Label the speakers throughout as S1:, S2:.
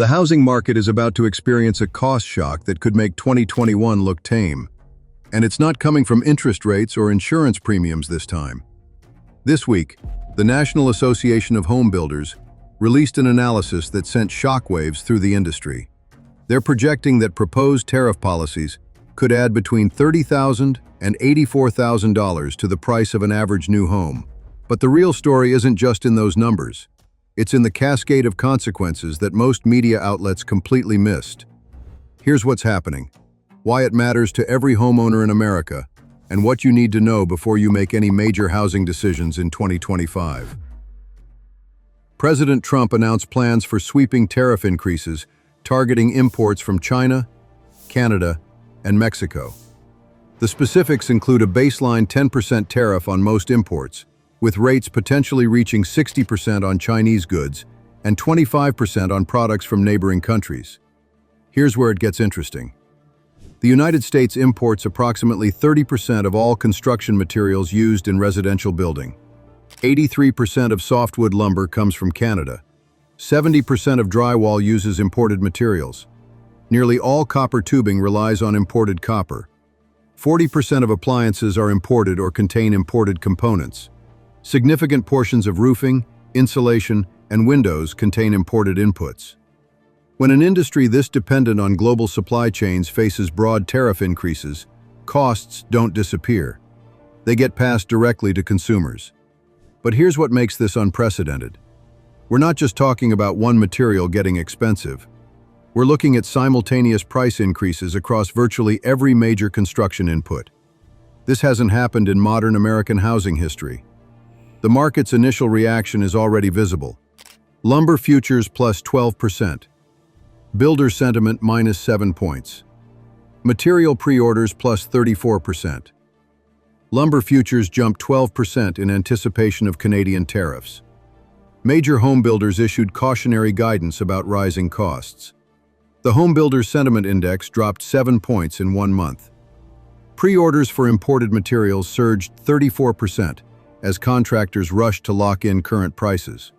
S1: The housing market is about to experience a cost shock that could make 2021 look tame. And it's not coming from interest rates or insurance premiums this time. This week, the National Association of Home Builders released an analysis that sent shockwaves through the industry. They're projecting that proposed tariff policies could add between $30,000 and $84,000 to the price of an average new home. But the real story isn't just in those numbers. It's in the cascade of consequences that most media outlets completely missed. Here's what's happening, why it matters to every homeowner in America, and what you need to know before you make any major housing decisions in 2025. President Trump announced plans for sweeping tariff increases targeting imports from China, Canada, and Mexico. The specifics include a baseline 10% tariff on most imports, with rates potentially reaching 60% on Chinese goods and 25% on products from neighboring countries. Here's where it gets interesting. The United States imports approximately 30% of all construction materials used in residential building. 83% of softwood lumber comes from Canada. 70% of drywall uses imported materials. Nearly all copper tubing relies on imported copper. 40% of appliances are imported or contain imported components. Significant portions of roofing, insulation, and windows contain imported inputs. When an industry this dependent on global supply chains faces broad tariff increases, costs don't disappear. They get passed directly to consumers. But here's what makes this unprecedented. We're not just talking about one material getting expensive. We're looking at simultaneous price increases across virtually every major construction input. This hasn't happened in modern American housing history. The market's initial reaction is already visible. Lumber futures plus 12%. Builder sentiment minus 7 points. Material pre-orders plus 34%. Lumber futures jumped 12% in anticipation of Canadian tariffs. Major home builders issued cautionary guidance about rising costs. The Home Builders Sentiment Index dropped 7 points in 1 month. Pre-orders for imported materials surged 34% as contractors rushed to lock in current prices.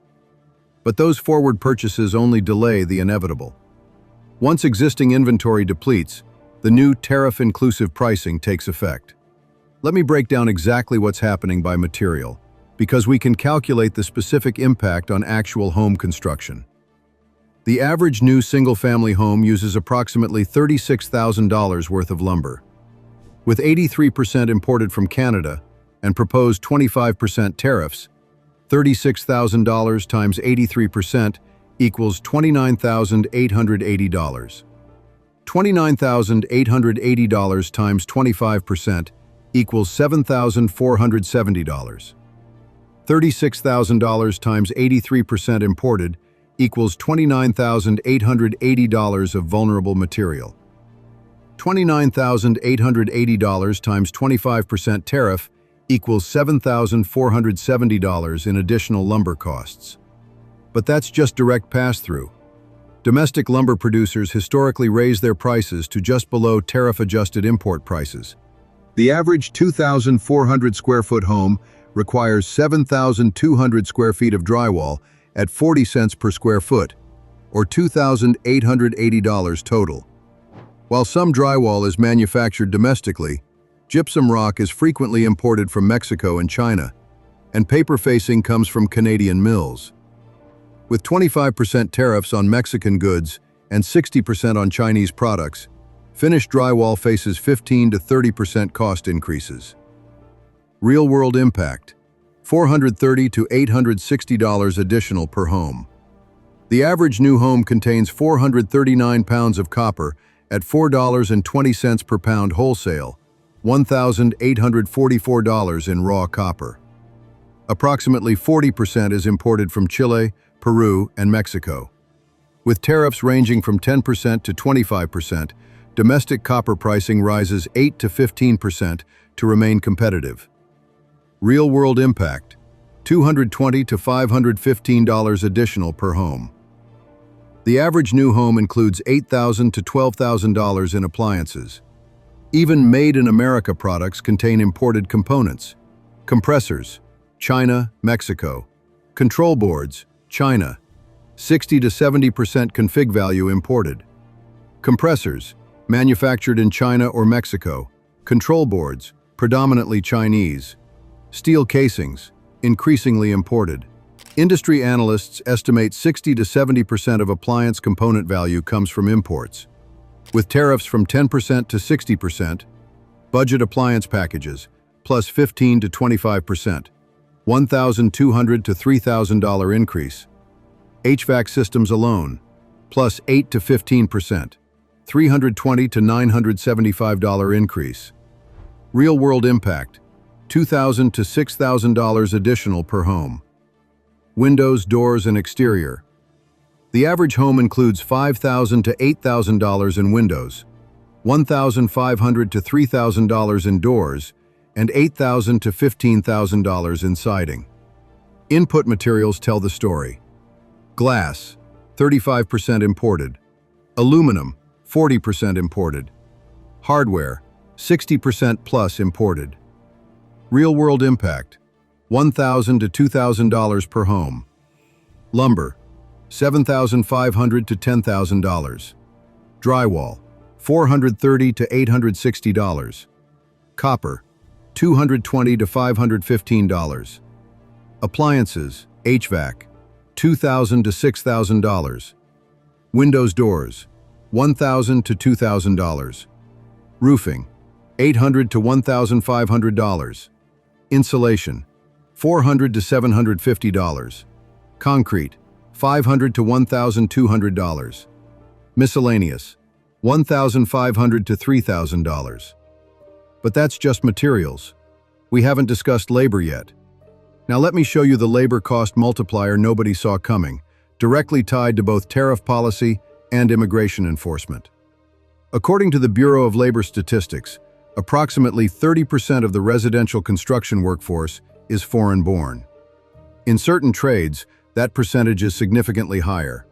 S1: But those forward purchases only delay the inevitable. Once existing inventory depletes, the new tariff-inclusive pricing takes effect. Let me break down exactly what's happening by material, because we can calculate the specific impact on actual home construction. The average new single-family home uses approximately $36,000 worth of lumber. With 83% imported from Canada and proposed 25% tariffs, $36,000 times 83% equals $29,880. $29,880 times 25% equals $7,470. $36,000 times 83% imported equals $29,880 of vulnerable material. $29,880 times 25% tariff equals $7,470 in additional lumber costs. But that's just direct pass-through. Domestic lumber producers historically raise their prices to just below tariff-adjusted import prices. The average 2,400 square foot home requires 7,200 square feet of drywall at 40 cents per square foot, or $2,880 total. While some drywall is manufactured domestically, gypsum rock is frequently imported from Mexico and China, and paper facing comes from Canadian mills. With 25% tariffs on Mexican goods and 60% on Chinese products, finished drywall faces 15 to 30% cost increases. Real-world impact: $430 to $860 additional per home. The average new home contains 439 pounds of copper at $4.20 per pound wholesale, $1,844 in raw copper. Approximately 40% is imported from Chile, Peru, and Mexico. With tariffs ranging from 10% to 25%, domestic copper pricing rises 8 to 15% to remain competitive. Real-world impact: $220 to $515 additional per home. The average new home includes $8,000 to $12,000 in appliances. Even made-in-America products contain imported components. Compressors, China, Mexico. Control boards, China. 60 to 70% config value imported. Compressors, manufactured in China or Mexico. Control boards, predominantly Chinese. Steel casings, increasingly imported. Industry analysts estimate 60 to 70% of appliance component value comes from imports. With tariffs from 10% to 60%, budget appliance packages, plus 15 to 25%, $1,200 to $3,000 increase. HVAC systems alone, plus 8 to 15%, $320 to $975 increase. Real-world impact, $2,000 to $6,000 additional per home. Windows, doors, and exterior. The average home includes $5,000 to $8,000 in windows, $1,500 to $3,000 in doors, and $8,000 to $15,000 in siding. Input materials tell the story. Glass, 35% imported. Aluminum, 40% imported. Hardware, 60% plus imported. Real-world impact, $1,000 to $2,000 per home. Lumber, $7,500 to $10,000. Drywall, $430 to $860. Copper, $220 to $515. Appliances, HVAC, $2,000 to $6,000. Windows, doors, $1,000 to $2,000. Roofing, $800 to $1,500. Insulation, $400 to $750. Concrete, $500 to $1,200. Miscellaneous, $1,500 to $3,000. But that's just materials. We haven't discussed labor yet. Now let me show you the labor cost multiplier nobody saw coming, directly tied to both tariff policy and immigration enforcement. According to the Bureau of Labor Statistics, approximately 30% of the residential construction workforce is foreign-born. In certain trades, that percentage is significantly higher.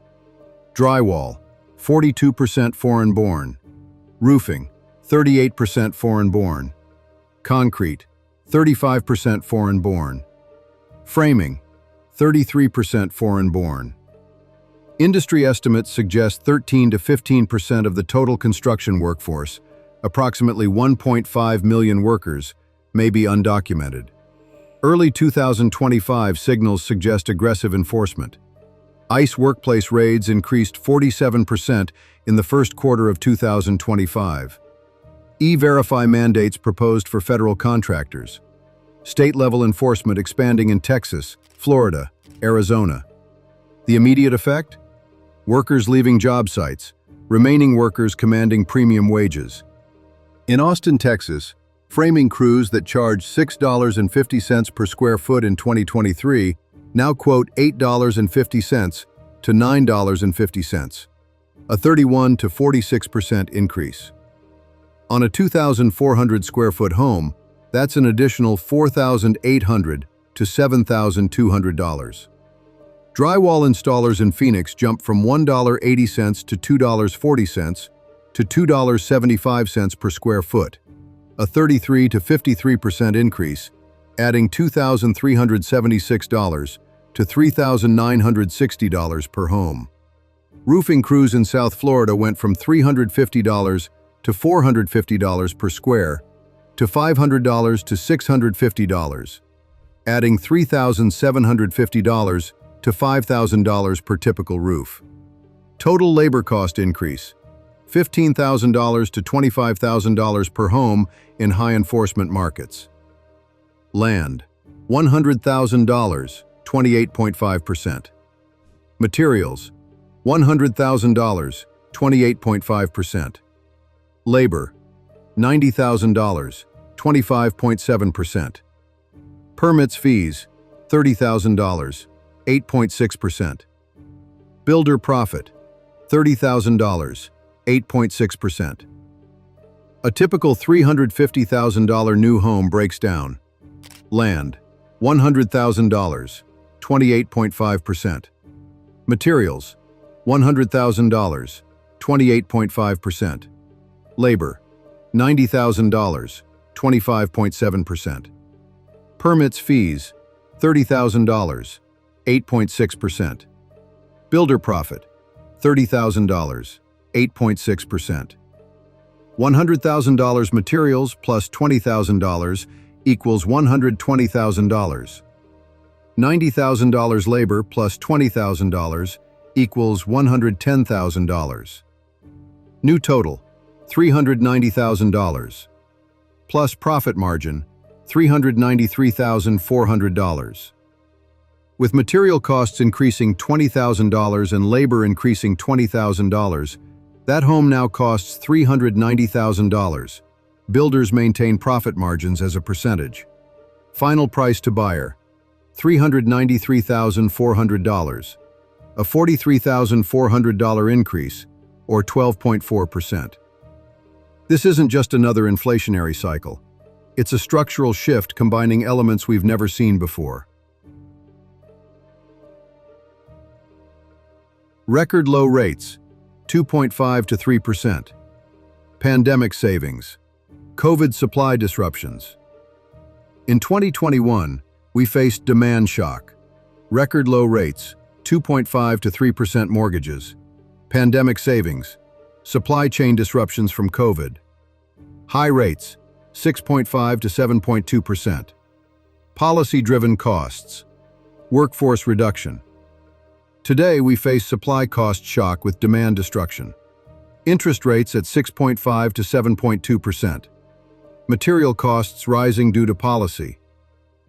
S1: Drywall, 42% foreign-born. Roofing, 38% foreign-born. Concrete, 35% foreign-born. Framing, 33% foreign-born. Industry estimates suggest 13 to 15% of the total construction workforce, approximately 1.5 million workers, may be undocumented. Early 2025 signals suggest aggressive enforcement. ICE workplace raids increased 47% in the first quarter of 2025. E-Verify mandates proposed for federal contractors. State-level enforcement expanding in Texas, Florida, Arizona. The immediate effect? Workers leaving job sites, remaining workers commanding premium wages. In Austin, Texas, framing crews that charged $6.50 per square foot in 2023 now quote $8.50 to $9.50, a 31 to 46% increase. On a 2,400 square foot home, that's an additional $4,800 to $7,200. Drywall installers in Phoenix jumped from $1.80 to $2.40 to $2.75 per square foot, a 33 to 53% increase, adding $2,376 to $3,960 per home. Roofing crews in South Florida went from $350 to $450 per square to $500 to $650, adding $3,750 to $5,000 per typical roof. Total labor cost increase, $15,000 to $25,000 per home in high enforcement markets. Land, $100,000, 28.5%. Materials, $100,000, 28.5%. Labor, $90,000, 25.7%. Permits fees, $30,000, 8.6%. Builder profit, $30,000, 8.6%. A typical $350,000 new home breaks down. Land, $100,000, 28.5%. Materials, $100,000, 28.5%. Labor, $90,000, 25.7%. Permits fees, $30,000, 8.6%. Builder profit, $30,000, 8.6%. $100,000 materials plus $20,000 equals $120,000. $90,000 labor plus $20,000 equals $110,000. New total, $390,000. Plus profit margin, $393,400. With material costs increasing $20,000 and labor increasing $20,000, that home now costs $390,000. Builders maintain profit margins as a percentage. Final price to buyer, $393,400, a $43,400 increase, or 12.4%. This isn't just another inflationary cycle. It's a structural shift combining elements we've never seen before. Record low rates, 2.5 to 3%. Pandemic savings. COVID supply disruptions. In 2021, we faced demand shock. Record low rates, 2.5 to 3% mortgages. Pandemic savings. Supply chain disruptions from COVID. High rates, 6.5 to 7.2%. Policy-driven costs. Workforce reduction. Today, we face supply cost shock with demand destruction. Interest rates at 6.5 to 7.2%. Material costs rising due to policy.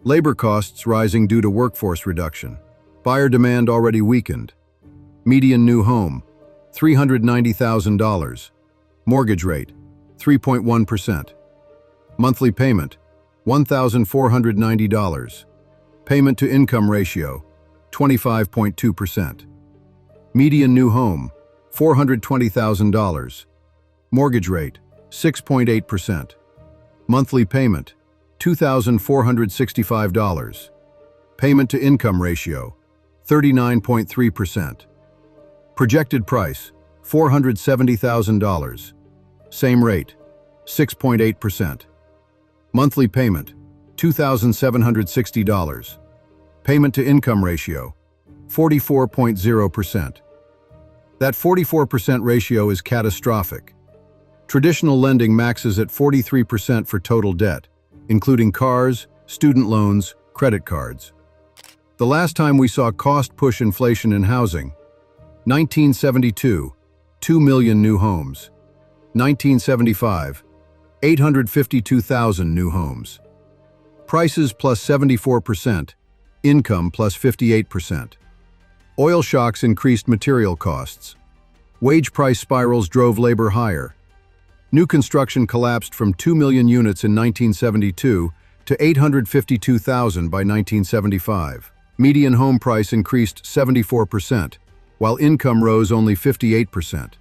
S1: Labor costs rising due to workforce reduction. Buyer demand already weakened. Median new home, $390,000. Mortgage rate, 3.1%. Monthly payment, $1,490. Payment to income ratio, 25.2%. Median new home, $420,000. Mortgage rate, 6.8%. Monthly payment, $2,465. Payment to income ratio, 39.3%. Projected price, $470,000. Same rate, 6.8%. Monthly payment, $2,760. Payment to income ratio, 44.0%. That 44% ratio is catastrophic. Traditional lending maxes at 43% for total debt, including cars, student loans, credit cards. The last time we saw cost-push inflation in housing, 1972, 2 million new homes. 1975, 852,000 new homes. Prices plus 74%, income plus 58%. Oil shocks increased material costs. Wage price spirals drove labor higher. New construction collapsed from 2 million units in 1972 to 852,000 by 1975. Median home price increased 74%, while income rose only 58%.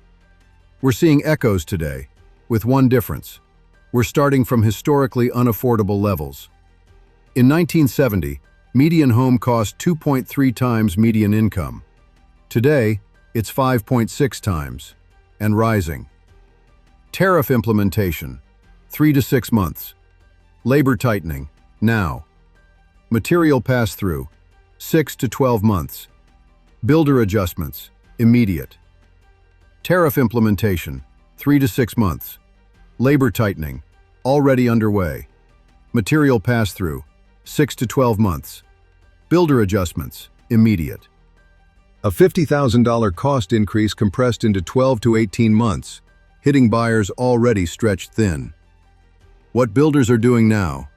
S1: We're seeing echoes today, with one difference. We're starting from historically unaffordable levels. In 1970, median home cost 2.3 times median income. Today, it's 5.6 times, and rising. Tariff implementation, 3 to 6 months. Labor tightening, now. Material pass-through, 6 to 12 months. Builder adjustments, immediate. Tariff implementation, 3 to 6 months. Labor tightening, already underway. Material pass-through, 6 to 12 months. Builder adjustments, immediate. A $50,000 cost increase compressed into 12 to 18 months, hitting buyers already stretched thin. What builders are doing now: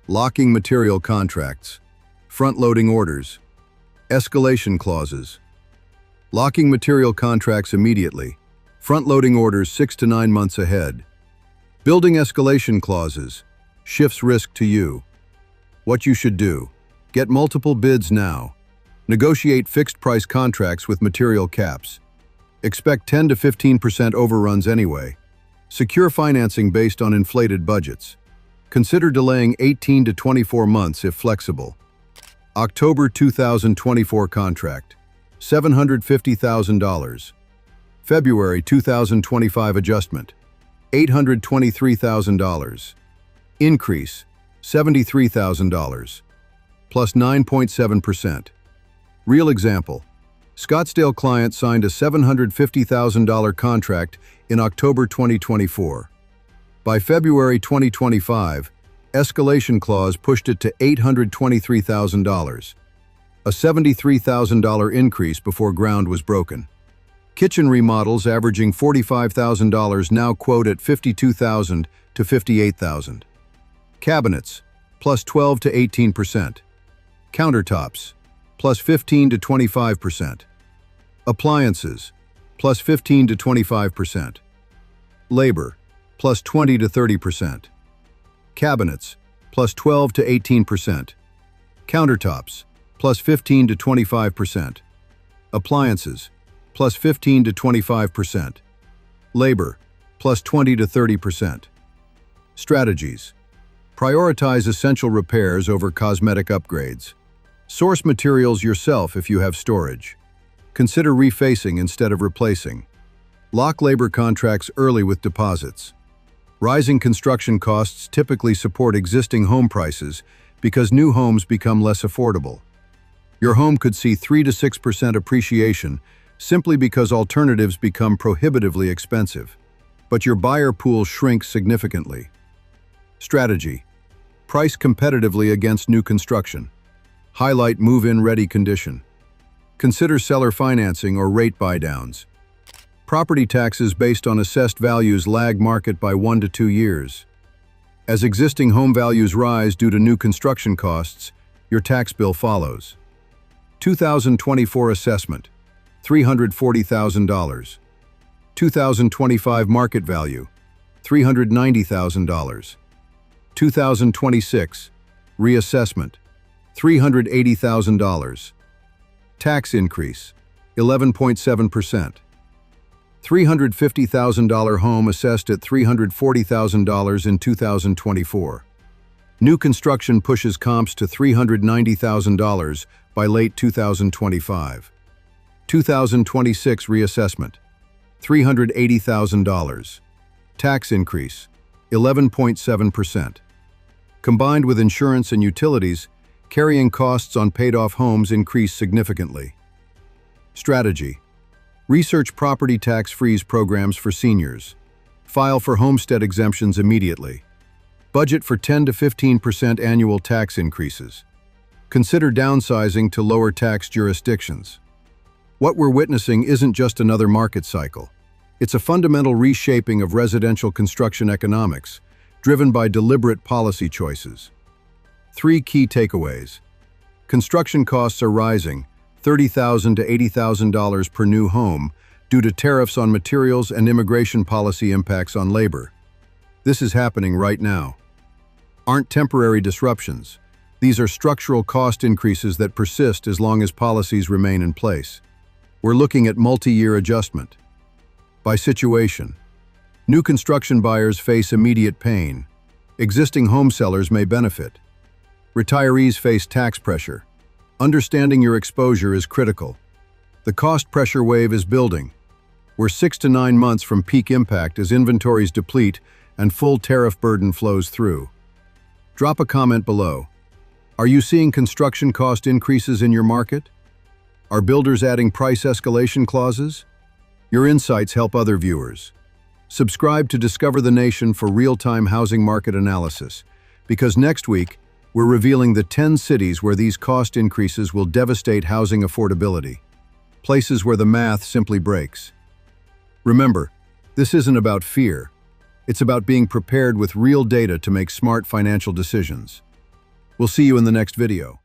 S1: locking material contracts, front-loading orders, escalation clauses. Locking material contracts immediately, front-loading orders 6 to 9 months ahead. Building escalation clauses, shifts risk to you. What you should do: get multiple bids now. Negotiate fixed-price contracts with material caps. Expect 10 to 15% overruns anyway. Secure financing based on inflated budgets. Consider delaying 18 to 24 months if flexible. October 2024 contract, $750,000. February 2025 adjustment, $823,000. Increase, $73,000, plus 9.7%. Real example, Scottsdale client signed a $750,000 contract in October 2024. By February 2025, escalation clause pushed it to $823,000, a $73,000 increase before ground was broken. Kitchen remodels averaging $45,000 now quote at $52,000 to $58,000. Cabinets, plus 12 to 18%. Countertops, plus 15 to 25%. Appliances, plus 15 to 25%. Labor, plus 20 to 30%. Cabinets, plus 12 to 18%. Countertops, plus 15 to 25%. Appliances, plus 15 to 25%. Labor, plus 20 to 30%. Strategies. Prioritize essential repairs over cosmetic upgrades. Source materials yourself if you have storage. Consider refacing instead of replacing. Lock labor contracts early with deposits. Rising construction costs typically support existing home prices because new homes become less affordable. Your home could see 3 to 6% appreciation simply because alternatives become prohibitively expensive, but your buyer pool shrinks significantly. Strategy. Price competitively against new construction. Highlight move-in ready condition. Consider seller financing or rate buy-downs. Property taxes based on assessed values lag market by 1 to 2 years. As existing home values rise due to new construction costs, your tax bill follows. 2024 assessment, $340,000. 2025 market value, $390,000. 2026 reassessment, $380,000. Tax increase, 11.7%. $350,000 home assessed at $340,000 in 2024. New construction pushes comps to $390,000 by late 2025. 2026 reassessment, $380,000. Tax increase, 11.7%. Combined with insurance and utilities, carrying costs on paid-off homes increase significantly. Strategy. Research property tax freeze programs for seniors. File for homestead exemptions immediately. Budget for 10 to 15% annual tax increases. Consider downsizing to lower tax jurisdictions. What we're witnessing isn't just another market cycle. It's a fundamental reshaping of residential construction economics, driven by deliberate policy choices. 3 key takeaways. Construction costs are rising, $30,000 to $80,000 per new home, due to tariffs on materials and immigration policy impacts on labor. This is happening right now. Aren't temporary disruptions. These are structural cost increases that persist as long as policies remain in place. We're looking at multi-year adjustment. By situation. New construction buyers face immediate pain. Existing home sellers may benefit. Retirees face tax pressure. Understanding your exposure is critical. The cost pressure wave is building. We're 6 to 9 months from peak impact as inventories deplete and full tariff burden flows through. Drop a comment below. Are you seeing construction cost increases in your market? Are builders adding price escalation clauses? Your insights help other viewers. Subscribe to Discover the Nation for real-time housing market analysis, because next week, we're revealing the 10 cities where these cost increases will devastate housing affordability. Places where the math simply breaks. Remember, this isn't about fear. It's about being prepared with real data to make smart financial decisions. We'll see you in the next video.